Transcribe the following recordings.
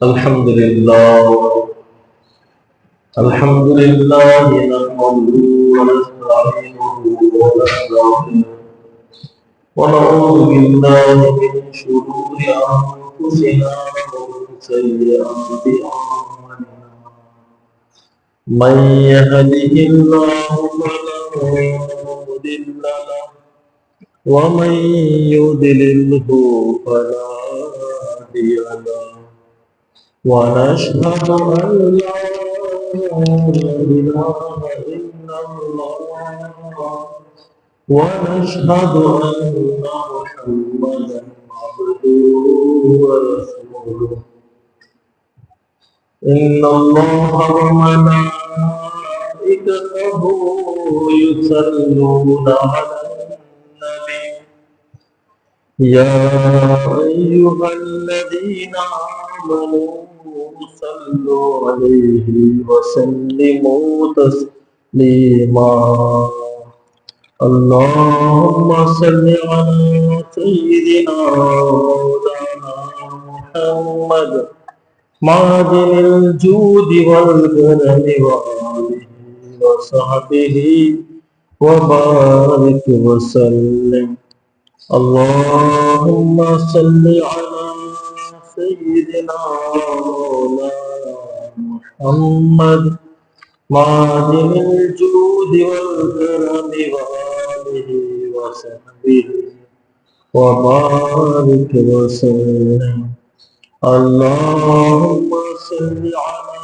الحمد لله نحمده ونستعينه ونستغفره ونعوذ بالله من شرور أنفسنا ومن سيئات أعمالنا من يهده الله فلا مضل له ومن يضلله فلا هادي له ونشهد أن لا إله إلا الله ونشهد أن محمدا عبده ورسوله إن الله وملائكته يصلون على النبي يا أيها الذين آمنوا صلوا عليه وسلموا تسليما اللهم صل على سيدنا مولانا محمد معدن الجود والكرم وآله وصحبه وبارك وسلم اللهم صل على سيدنا مولانا محمد معدن الجود والكرم وآله وصحبه وبارك وسلم اللهم صل على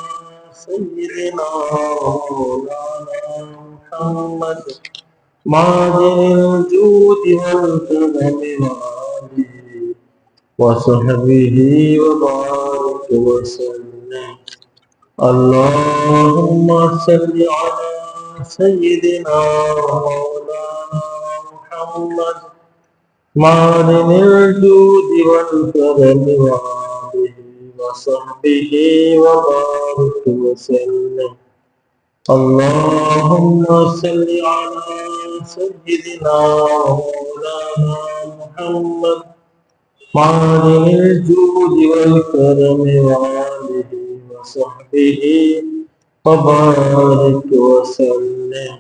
سيدنا مولانا محمد معدن الجود والكرم وآله وصحبه وبارك وسلم اللهم صل على سيدنا مولانا محمد معدن الجود والكرم وآله وصحبه وبارك وسلم اللهم صل على سيدنا مولانا محمد معدن الجود والكرم وآله وصحبه وبارك وسلم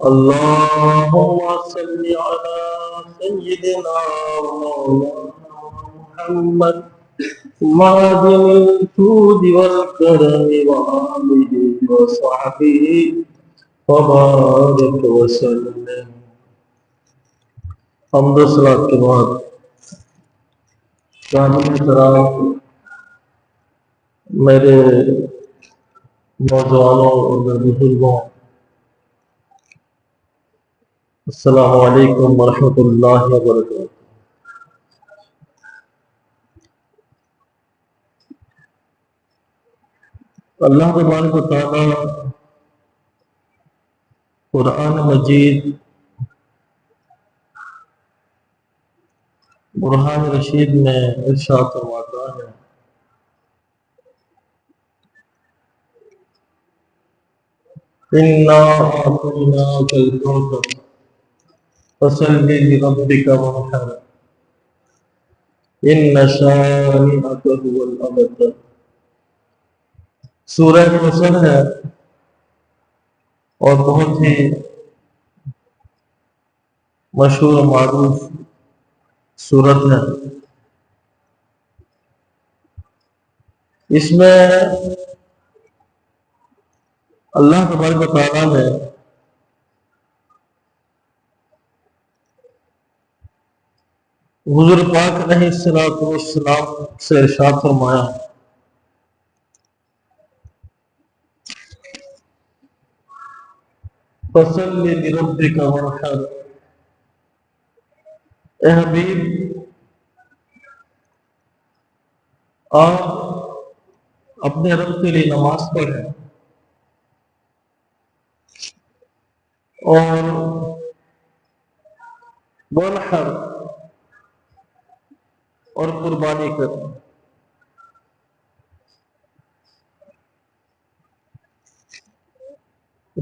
اللهم صل على سيدنا مولانا محمد معدن الجود والكرم وآله وصحبه وبارك وسلم حمد و صلاۃ کے بعد سامعین کرام، میرے نوجوانوں اور بزرگوں، السلام علیکم ورحمۃ اللہ وبرکاتہ۔ اللہ تبارک و تعالی قرآن مجید برہان رشید میں ارشاد فرماتا ہے اِنَّا أَعْطَيْنَاكَ الْكَوْثَرَ فَصَلِّ لِرَبِّكَ وَانْحَرْ إِنَّ شَانِئَكَ هُوَ الْأَبْتَرُ۔ سورہ کوثر ہے اور بہت ہی مشہور و معروف سورت ہے۔ اس میں اللہ تبارک و تعالیٰ نے حضور پاک علیہ السلام سے ارشاد فرمایا فَصَلِّ لِرَبِّكَ وَانْحَرْ، اے حبیب آپ اپنے رب کے لیے نماز پڑھیں اور وانحر اور قربانی کریں۔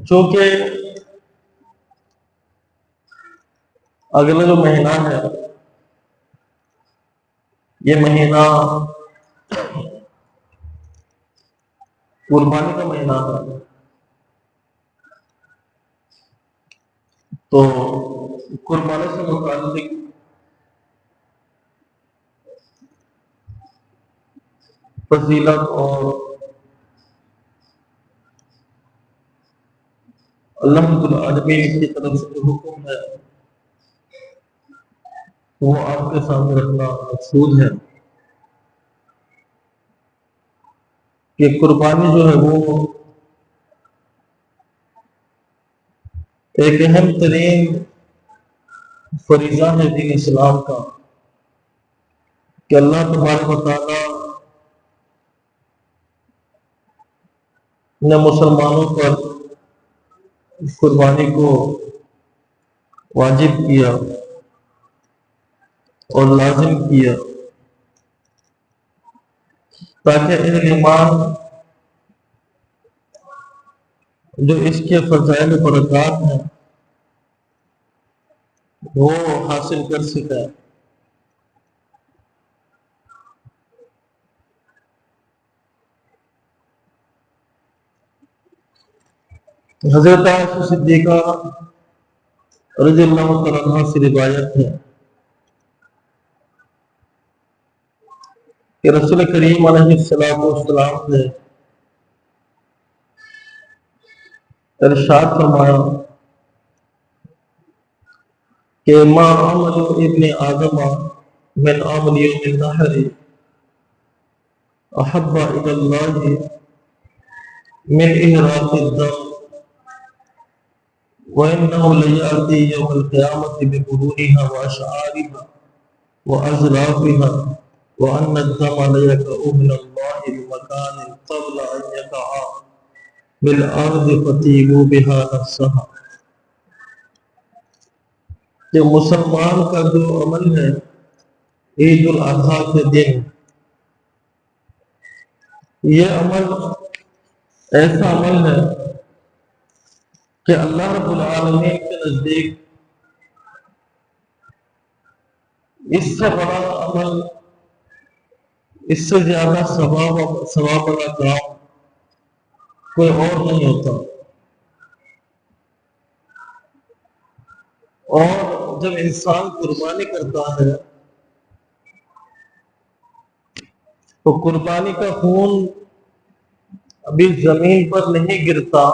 چونکہ اگلا جو مہینہ ہے یہ مہینہ قربانی کا مہینہ ہے، تو قربانی سے متعلق فضیلت اور اللہ رب العالمین کی طرف سے جو حکم ہے وہ آپ کے سامنے رکھنا مقصود ہے کہ قربانی جو ہے وہ ایک اہم ترین فریضہ ہے دین اسلام کا، کہ اللہ تبارک و تعالیٰ نے مسلمانوں پر قربانی کو واجب کیا اور لازم کیا، تاکہ اہل ایمان جو اس کے فضائل و برکات ہیں وہ حاصل کر سکے۔ حضرت عائشہ صدیقہ رضی اللہ تعالیٰ عنہا سے روایت ہے کہ رسول کریم علیہ السلام نے ارشاد فرمایا کہ ما عمل ابن آدم من عمل یوم النحر احب الی اللہ من احراق الدم وانه لیاتی یوم القیامت بقرونها واشعارها واظلافها وان الدم لیقع من اللہ بمکان قبل ان یقع بالارض فتیبوا بها نفسها، کہ مسلمان کا جو عمل ہے عید الاضحیٰ کے دن، یہ عمل ایسا عمل ہے کہ اللہ رب العالمین کے نزدیک اس سے بڑا عمل، اس سے زیادہ ثواب والا کام کوئی اور نہیں ہوتا۔ اور جب انسان قربانی کرتا ہے تو قربانی کا خون ابھی زمین پر نہیں گرتا،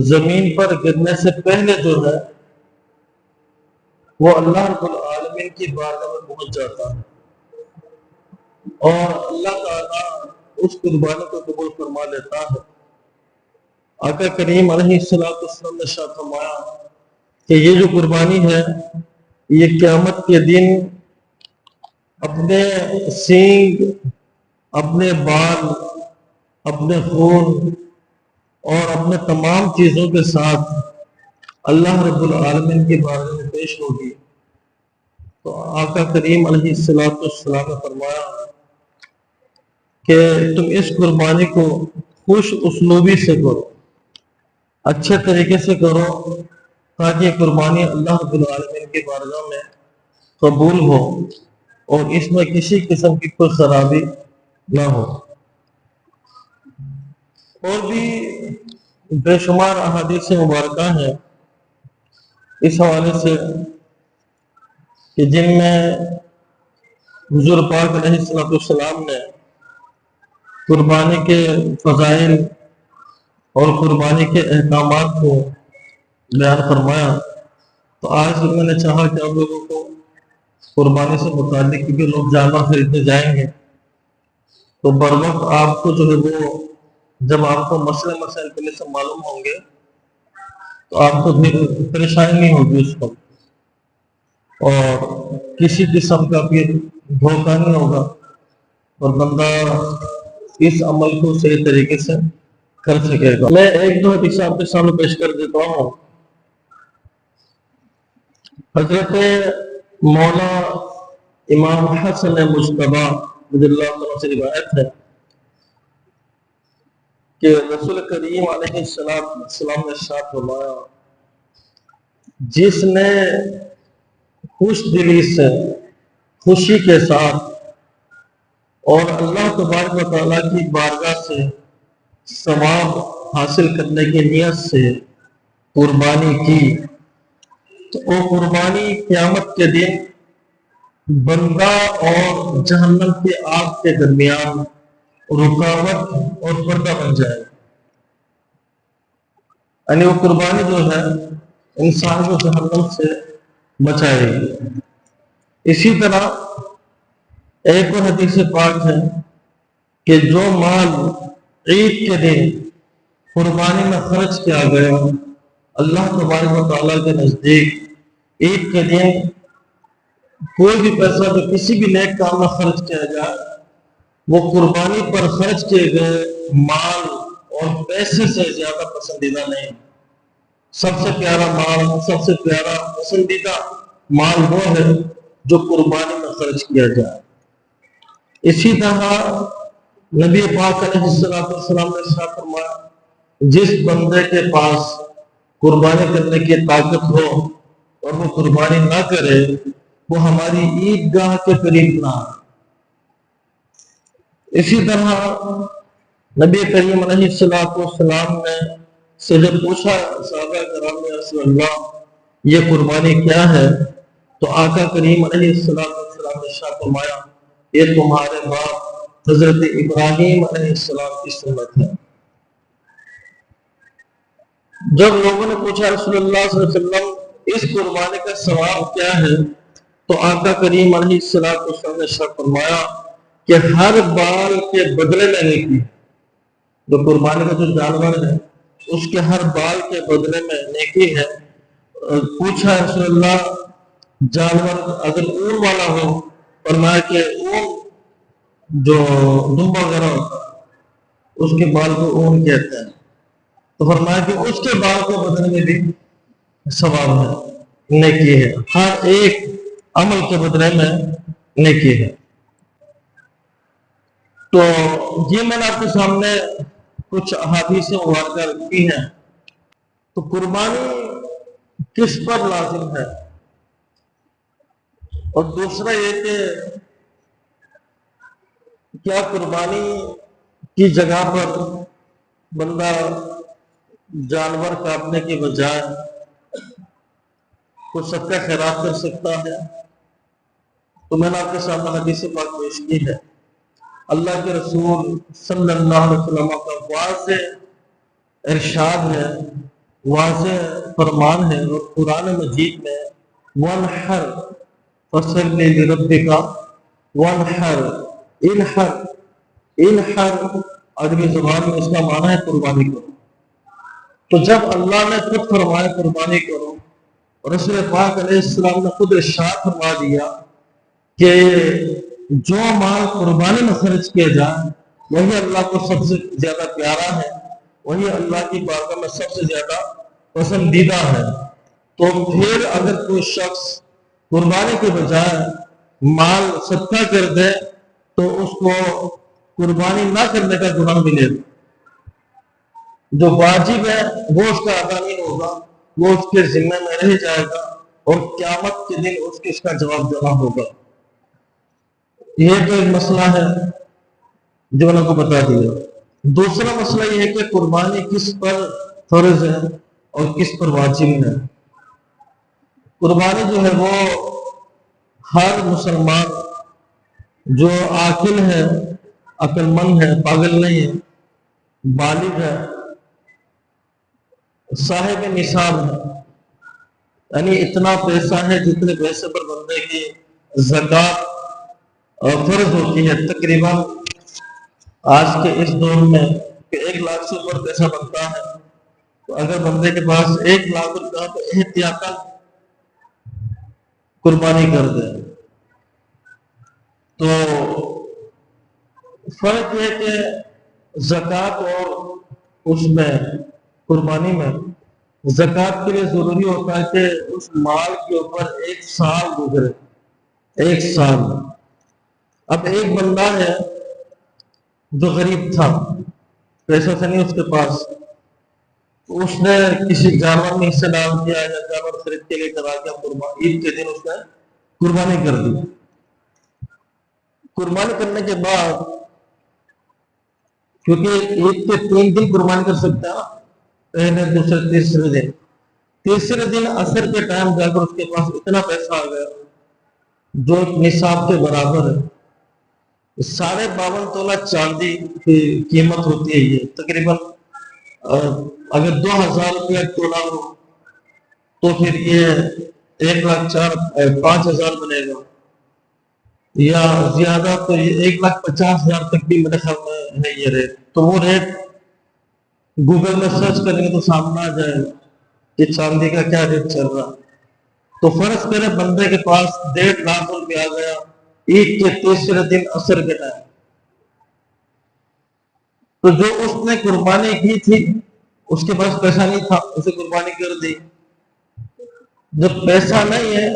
زمین پر گرنے سے پہلے جو ہے وہ اللہ رب العالمین کی بارگاہ میں پہنچ جاتا ہے، اور اللہ تعالیٰ اس قربانی کو قبول فرما لیتا ہے۔ آقا کریم علیہ السلام نے ارشاد فرمایا کہ یہ جو قربانی ہے یہ قیامت کے دن اپنے سینگ، اپنے بال، اپنے خون اور اپنے تمام چیزوں کے ساتھ اللہ رب العالمین کی بارگاہ میں پیش ہوگی۔ تو آقا کریم علیہ السلام نے فرمایا کہ تم اس قربانی کو خوش اسلوبی سے کرو، اچھے طریقے سے کرو، تاکہ یہ قربانی اللہ رب العالمین کی بارگاہ میں قبول ہو اور اس میں کسی قسم کی کوئی خرابی نہ ہو۔ اور بھی بے شمار احادیث مبارکہ ہیں اس حوالے سے کہ جن میں حضور پاک علیہ السلام نے قربانی کے فضائل اور قربانی کے احکامات کو بیان فرمایا۔ تو آج میں نے چاہا کہ آپ لوگوں کو قربانی سے متعلق، کیونکہ لوگ جانور خریدنے جائیں گے تو بر وقت آپ کو جو ہے وہ جب آپ کو مسائل پہلے سے معلوم ہوں گے تو آپ کو پھر پریشانی نہیں ہوگی اس وقت، اور کسی قسم کا پھر دھوکہ نہیں ہوگا، اور بندہ اس عمل کو صحیح طریقے سے کر سکے گا۔ میں ایک دو حدیث آپ کے سامنے پیش کر دیتا ہوں۔ حضرت مولا امام حسن مجتبی رضی اللہ عنہ سے روایت ہے کہ رسول کریم علیہ السلام نے ارشاد فرمایا، جس نے خوش دلی سے، خوشی کے ساتھ اور اللہ تبارک و تعالیٰ کی بارگاہ سے ثواب حاصل کرنے کی نیت سے قربانی کی، تو وہ قربانی قیامت کے دن بندہ اور جہنم کے آگ کے درمیان رکاوٹ اور پردہ بن جائے گا۔ یعنی وہ قربانی جو ہے انسان کو جہنم سے بچائے گی۔ اسی طرح ایک اور حدیث پاک ہے کہ جو مال عید کے دن قربانی میں خرچ کیا گیا، اللہ تبارک و تعالیٰ کے نزدیک عید کے دن کوئی بھی پیسہ جو کسی بھی نیک کام میں خرچ کیا جائے، وہ قربانی پر خرچ کیے گئے مال اور پیسے سے زیادہ پسندیدہ نہیں۔ سب سے پیارا مال، سب سے پیارا پسندیدہ مال وہ ہے جو قربانی میں خرچ کیا جائے۔ اسی طرح نبی پاک علیہ السلام نے ارشاد فرمایا، جس بندے کے پاس قربانی کرنے کی طاقت ہو اور وہ قربانی نہ کرے، وہ ہماری عیدگاہ کے قریب نہ آئے۔ اسی طرح نبی کریم علیہ السلام نے سے جب پوچھا صحابہ کرام نے رسول اللہ یہ قربانی کیا ہے، تو آقا کریم علیہ السلام نے ارشاد فرمایا، یہ تمہارے باپ حضرت ابراہیم علیہ السلام کی سنت ہے۔ جب لوگوں نے پوچھا رسول اللہ صلی اللہ علیہ وسلم اس قربانی کا ثواب کیا ہے، تو آقا کریم علیہ السلام نے ارشاد فرمایا کہ ہر بال کے بدلے میں نیکی ہے۔ جو قربانی کا جو جانور ہے اس کے ہر بال کے بدلے میں نیکی ہے۔ پوچھا رسول اللہ جانور اگر اون والا ہو، فرمایا کہ اون جو دمبا وغیرہ ہوتا ہے اس کے بال کو اون کہتے ہیں، تو فرمایا کہ اس کے بال کے بدلے میں بھی ثواب ہے، نیکی ہے، ہر ایک عمل کے بدلے میں نیکی ہے۔ تو یہ میں نے آپ کے سامنے کچھ احادیث مبارکہ رکھی ہیں۔ تو قربانی کس پر لازم ہے، اور دوسرا یہ کہ کیا قربانی کی جگہ پر بندہ جانور کاٹنے کی بجائے کچھ صدقہ خیرات کر سکتا ہے؟ تو میں نے آپ کے سامنے حدیث پاک پیش کی ہے۔ اللہ کے رسول صلی اللہ علیہ وسلم کا واضح ارشاد ہے، واضح فرمان ہے، اور قرآن مجید میں وَانْحَرْ فَصَلِّ لِرَبِّكَ وَانْحَرْ انحر عربی زبان میں اس کا معنی ہے قربانی کرو۔ تو جب اللہ نے خود فرمایا قربانی کرو، اور رسول پاک علیہ السلام نے خود ارشاد فرما دیا کہ جو مال قربانی میں خرچ کیا جائے وہی اللہ کو سب سے زیادہ پیارا ہے، وہی اللہ کی بارگاہ میں سب سے زیادہ پسندیدہ ہے، تو پھر اگر کوئی شخص قربانی کے بجائے مال صدقہ کر دے تو اس کو قربانی نہ کرنے کا گناہ ملے گا۔ جو واجب ہے وہ اس کا ادا نہیں ہوگا، وہ اس کے ذمہ میں رہ جائے گا، اور قیامت کے دن اس کا جواب دینا ہوگا۔ یہ تو ایک مسئلہ ہے جو میں نے کو بتا دیا۔ دوسرا مسئلہ یہ ہے کہ قربانی کس پر فرض ہے اور کس پر واجب ہے۔ قربانی جو ہے وہ ہر مسلمان جو عاقل ہے، عقل مند ہے، پاگل نہیں ہے، بالغ ہے، صاحب نصاب ہے، یعنی اتنا پیسہ ہے جتنے پیسے پر بندے کی زکوٰۃ فرض ہوتی ہے۔ تقریباً آج کے اس دور میں 1 لاکھ سے اوپر پیسہ بنتا ہے، تو اگر بندے کے پاس 1 لاکھ روپیہ تو احتیاطاً قربانی کر دے۔ تو فرق یہ کہ زکوٰۃ اور اس میں قربانی میں زکوٰۃ کے لیے ضروری ہوتا ہے کہ اس مال کے اوپر 1 سال گزرے، 1 سال۔ اب ایک بندہ ہے جو غریب تھا، پیسہ سے نہیں اس کے پاس، اس نے کسی جانور میں حصہ ڈال دیا یا جانور خرید کے لیے کرا دیا، عید کے دن اس نے قربانی کر دی۔ قربانی کرنے کے بعد، کیونکہ عید کے 3 دن قربانی کر سکتے ہیں، پہلے دوسرے تیسرے دن، تیسرے دن عصر کے ٹائم جا کر اس کے پاس اتنا پیسہ آ گیا جو نصاب کے برابر ہے، 52.5 تولہ چاندی کی قیمت ہوتی ہے، یہ تقریباً اگر 2000 روپیہ تولہ ہو تو پھر یہ 1,04,000 بنے گا، یا زیادہ تو یہ 1,50,000 تک بھی میرے خیال میں ہے یہ ریٹ۔ تو وہ ریٹ گوگل میں سرچ کریں گے تو سامنے آ جائے گا کہ چاندی کا کیا ریٹ چل رہا۔ تو فرض کرے بندے کے پاس 1.5 لاکھ روپے آ گیا عید کے تیسرے دن عصر کے ٹائم، تو جو اس نے قربانی کی تھی اس کے پاس پیسہ نہیں تھا، اسے قربانی کر دی۔ جب پیسہ نہیں ہے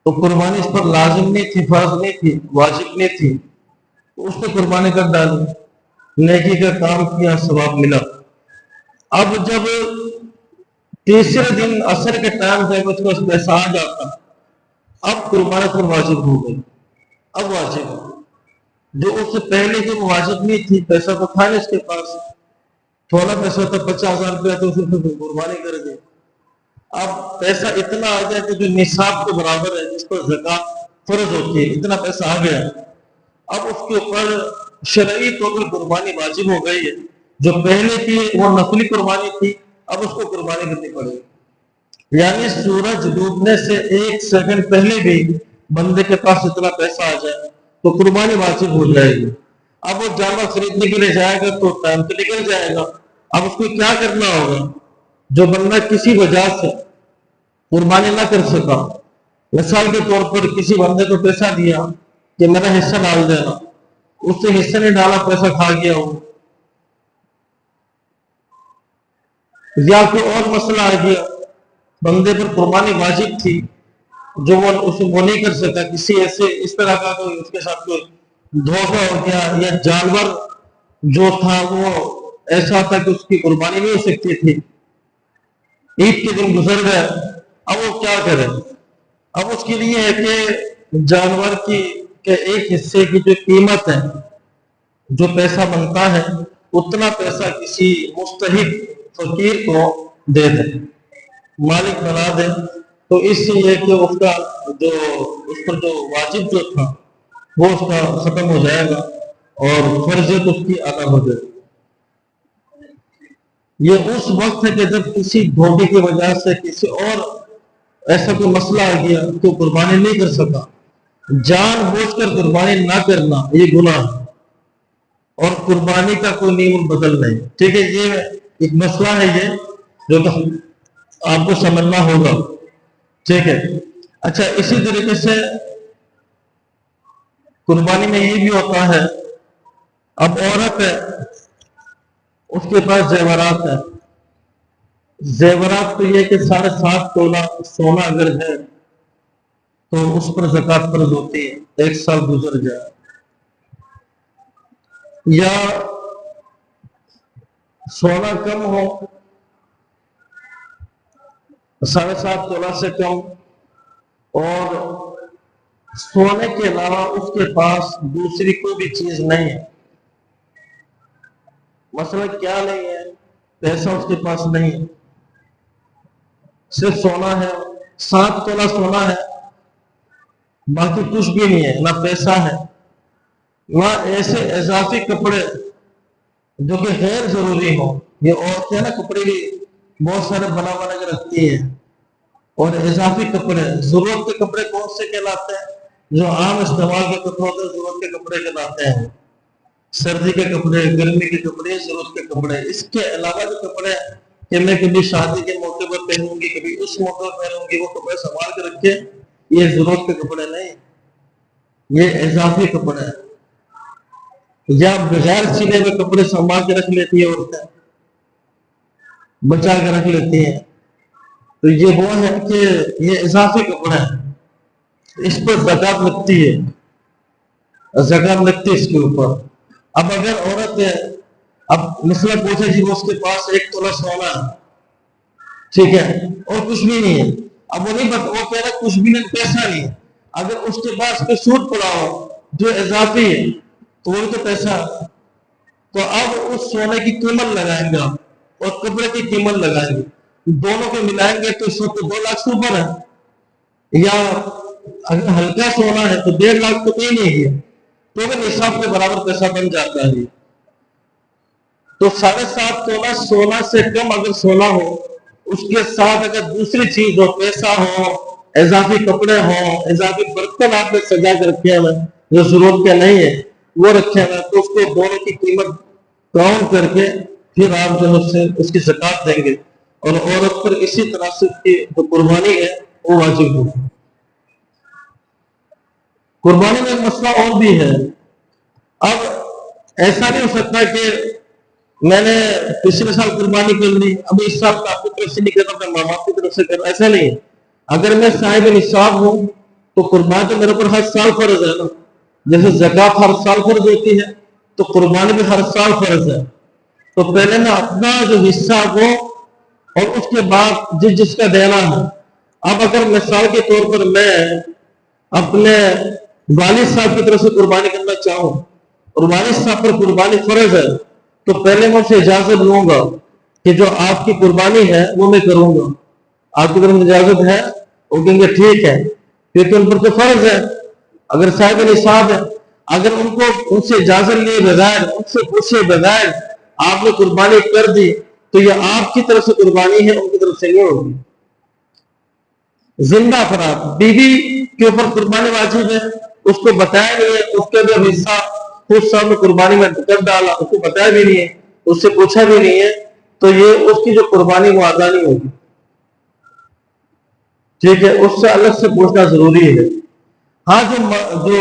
تو قربانی اس پر لازم نہیں تھی، فرض نہیں تھی، واجب نہیں تھی، تو اس نے قربانی کر ڈالی، نیکی کا کام کیا، ثواب ملا۔ اب جب تیسرے دن عصر کے ٹائم جب اس کو پیسہ آ جاتا، اب قربانی پر واجب ہو گئی، اب واجب ہے۔ جو اس سے پہلے جب واجب نہیں تھی، پیسہ تو تھا نہیں اس کے پاس، تھوڑا پیسہ تھا 50,000 روپیہ، تو اسے قربانی کر دی۔ اب پیسہ اتنا آ گیا کہ جو نصاب کے برابر ہے، جس پر زکوٰۃ فرض ہوتی ہے، اتنا پیسہ آ گیا، اب اس کے اوپر شرعی طور پر قربانی واجب ہو گئی ہے۔ جو پہلے کی وہ نفلی قربانی تھی، اب اس کو قربانی کرنی پڑے گی۔ یعنی سورج ڈوبنے سے 1 سیکنڈ پہلے بھی بندے کے پاس اتنا پیسہ آ جائے تو قربانی واجب ہو جائے گی۔ اب وہ جانور خریدنے کے لیے جائے گا تو ٹائم تو نکل جائے گا، اب اس کو کیا کرنا ہوگا؟ جو بندہ کسی وجہ سے قربانی نہ کر سکا، مثال کے طور پر کسی بندے کو پیسہ دیا کہ میرا حصہ ڈال دینا، اس سے حصہ نہیں ڈالا، پیسہ کھا گیا ہو، یا کوئی اور مسئلہ آ گیا، بندے پر قربانی واجب تھی جو وہ نہیں کر سکتا، کسی ایسے اس طرح کا کوئی اس کے ساتھ کوئی دھوکہ ہو گیا، یا جانور جو تھا وہ ایسا تھا کہ اس کی قربانی نہیں ہو سکتی تھی، عید کے دن گزر گئے، اب وہ کیا کرے؟ اب اس کے لیے ہے کہ جانور کی کے ایک حصے کی جو قیمت ہے، جو پیسہ بنتا ہے، اتنا پیسہ کسی مستحق فقیر کو دے دے، مالک بنا دے، تو اس سے یہ کہ اس کا جو اس پر جو واجب جو تھا وہ اس کا ختم ہو جائے گا اور فرضیت اس کی ادا ہو جائے گی۔ یہ اس وقت ہے کہ جب کسی دھوکے کی وجہ سے کسی اور ایسا کوئی مسئلہ آ گیا تو قربانی نہیں کر سکا، جان بوجھ کر قربانی نہ کرنا یہ گناہ ہے، اور قربانی کا کوئی نیم البدل نہیں۔ ٹھیک ہے، یہ ایک مسئلہ ہے یہ جو آپ کو سمجھنا ہوگا، ٹھیک ہے۔ اچھا، اسی طریقے سے قربانی میں یہ بھی ہوتا ہے، اب عورت ہے، اس کے پاس زیورات ہے، زیورات تو یہ کہ 7.5 تولہ سونا اگر ہے تو اس پر زکوٰۃ فرض ہوتی ہے، 1 سال گزر جائے، یا سونا کم ہو، 7.5 تولہ سے کم، اور سونے کے علاوہ اس کے پاس دوسری کوئی بھی چیز نہیں ہے، مسئلہ کیا نہیں ہے؟ پیسہ اس کے پاس نہیں ہے، صرف سونا ہے، 7 تولہ سونا ہے، باقی کچھ بھی نہیں ہے، نہ پیسہ ہے، نہ ایسے اضافی کپڑے جو کہ غیر ضروری ہو۔ یہ عورتیں نا کپڑے بھی بہت سارے بنا کے رکھتی ہیں، اور اضافی کپڑے، ضرورت کے کپڑے کون سے کہلاتے ہیں؟ جو عام استعمال کے کپڑے ہوتے ہیں ضرورت کے کپڑے کہلاتے ہیں، سردی کے کپڑے، گرمی کے کپڑے، ضرورت کے کپڑے۔ اس کے علاوہ جو کپڑے کہ میں کبھی شادی کے موقع پر پہنوں گی، کبھی اس موقع پر پہنوں گی، وہ کپڑے سنبھال کے رکھے، یہ ضرورت کے کپڑے نہیں، یہ اضافی کپڑے ہیں۔ یا بغیر سلے ہوئے کپڑے سنبھال کے رکھ لیتی ہے عورتیں، بچا کے رکھ لیتی ہیں، تو یہ وہ ہے کہ یہ اضافی کپڑے ہیں، اس پر زکوٰۃ لگتی ہے، زکوٰۃ لگتی ہے اس کے اوپر۔ اب اگر عورت ہے، اب مسئلہ پوچھے جی وہ اس کے پاس 1 تولہ سونا ہے، ٹھیک ہے، اور کچھ بھی نہیں ہے، اب وہ نہیں وہ کہہ رہا کچھ بھی نہیں، پیسہ نہیں ہے، اگر اس کے پاس کوئی سوٹ پڑا ہو جو اضافی ہے تو وہ تو پیسہ، تو اب اس سونے کی قیمت لگائیں گے آپ اور کپڑے کی قیمت لگائیں گے، دونوں کو ملائیں گے تو اس وقت 2 لاکھ سے اوپر ہے، یا اگر ہلکا سونا ہے تو 1.5 لاکھ تو کہیں نہیں ہے، تو اگر نصاب کے برابر پیسہ بن جاتا ہے۔ تو 7.5 تولہ سونا سے کم اگر سونا ہو، اس کے ساتھ اگر دوسری چیز ہو، پیسہ ہو، اضافی کپڑے ہوں، اضافی برتن آپ نے سجا کے رکھے ہوئے جو ضرورت کے نہیں ہے وہ رکھے ہوئے، تو اس کو دونوں کی قیمت کاؤنٹ کر کے پھر آپ جو ہے اس کی زکات دیں گے، اور عورت پر اسی طرح سے اس کی جو قربانی ہے وہ واجب ہوگی۔ قربانی میں ایک مسئلہ اور بھی ہے، اب ایسا نہیں ہو سکتا کہ میں نے پچھلے سال قربانی کر لی، اب اس سال آپ کی طرف سے نہیں کر رہا، میں ماں باپ کی طرف سے کر رہا، ایسا نہیں ہے۔ اگر میں صاحب نصاب ہوں تو قربانی تو میرے اوپر ہر سال فرض ہے نا، جیسے زکات ہر سال فرض ہوتی ہے تو قربانی بھی ہر سال فرض ہے، تو پہلے میں اپنا جو حصہ ہو اور اس کے بعد جس کا دینا ہے۔ اب اگر مثال کے طور پر میں اپنے والد صاحب کی طرف سے قربانی کرنا چاہوں اور والد صاحب پر قربانی فرض ہے، تو پہلے میں اسے اجازت لوں گا کہ جو آپ کی قربانی ہے وہ میں کروں گا، آپ کی طرف اجازت ہے؟ وہ کہیں گے ٹھیک ہے، کیونکہ ان پر تو فرض ہے، اگر صاحب نصاب ہے، اگر ان سے اجازت لیے بغیر، ان سے پوچھے بغیر آپ نے قربانی کر دی تو یہ آپ کی طرف سے قربانی ہے، ان کی طرف سے نہیں ہوگی۔ زندہ افراد، بیوی کے اوپر قربانی واجب ہے، اس کو بتایا نہیں ہے، اس کے جو حصہ خود صاحب نے قربانی میں کر ڈالا، اس کو بتایا بھی نہیں ہے، اس سے پوچھا بھی نہیں ہے، تو یہ اس کی جو قربانی وہ ادا نہیں ہوگی، ٹھیک ہے، اس سے الگ سے پوچھنا ضروری ہے۔ ہاں جو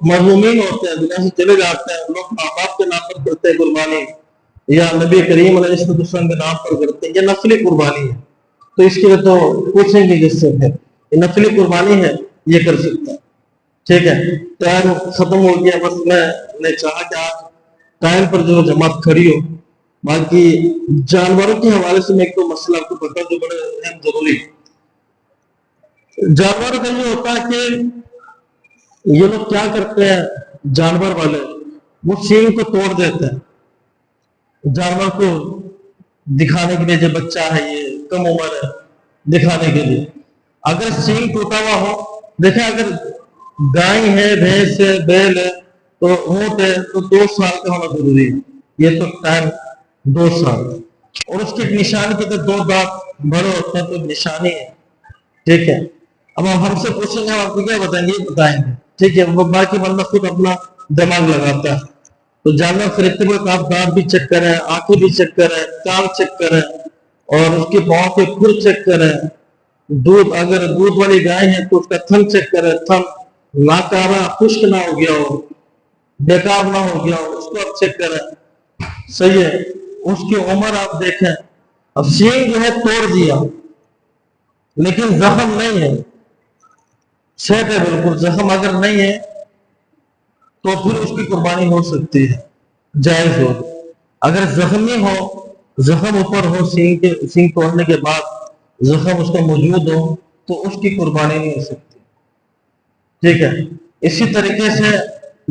مرحومین ہوتے ہیں، دنیا سے چلے جاتے ہیں، لوگ ماں باپ کے نام پر کرتے ہیں قربانی، یا نبی کریم علیہ السلام کے نام پر کرتے ہیں، یہ نفلی قربانی ہے، تو اس کے لیے تو پوچھیں گے جس سے پھر یہ نفلی قربانی ہے، یہ کر سکتا ہے، ٹھیک ہے۔ ٹائم ختم ہو گیا، بس میں نے چاہا کہ آج ٹائم پر جو جماعت کھڑی ہو۔ باقی جانوروں کے حوالے سے میں ایک تو مسئلہ آپ کو پتا جو بڑے اہم ضروری ہے، جانوروں کا یہ ہوتا ہے کہ یہ لوگ کیا کرتے ہیں، جانور والے وہ سینگ کو توڑ دیتے ہیں جانور کو دکھانے کے لیے، جو بچہ ہے یہ کم عمر ہے دکھانے کے لیے، اگر سینگ ٹوٹا ہوا ہو، دیکھیں اگر گائے ہے، بھینس ہے، بیل ہے، تو اونٹ ہے، تو 2 سال کا ہونا ضروری ہے، یہ تو ٹائم 2 سال، اور اس کی نشانی کے 2 دانت بڑے ہوتے ہیں تو نشانی ہے، ٹھیک ہے۔ اب ہم سے پوچھیں گے آپ کو کیا بتائیں گے، یہ بتائیں گے، ٹھیک ہے، وہ باقی بندہ خود اپنا دماغ لگاتا ہے۔ تو جانور خریدتے وقت آپ دانت بھی چیک کریں، آنکھیں بھی چیک کریں، کان چیک کریں، اور اس کے پاؤں کے کھر چیک کریں، اگر دودھ والی گائے ہے تو اس کا تھن چیک کریں، تھن ناکارا خشک نہ ہو گیا ہو، بیکار نہ ہو گیا ہو، اس کو آپ چیک کریں، صحیح ہے، اس کی عمر آپ دیکھیں۔ اب سینگ جو ہے توڑ دیا لیکن زخم نہیں ہے، سیٹ ہے بالکل، زخم اگر نہیں ہے تو پھر اس کی قربانی ہو سکتی ہے، جائز ہو۔ اگر زخمی ہو، زخم اوپر ہو، سینگ توڑنے کے بعد زخم اس کا موجود ہو تو اس کی قربانی نہیں ہو سکتی، ٹھیک ہے۔ اسی طریقے سے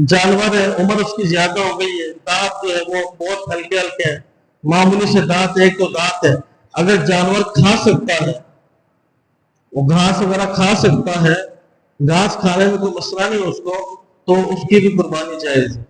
جانور ہے، عمر اس کی زیادہ ہو گئی ہے، دانت جو ہے وہ بہت ہلکے ہلکے ہیں، معمولی سے دانت، ایک تو دانت ہے، اگر جانور کھا سکتا ہے، وہ گھاس وغیرہ کھا سکتا ہے، گھاس کھانے میں کوئی مسئلہ نہیں اس کو، تو اس کی بھی قربانی جائز ہے۔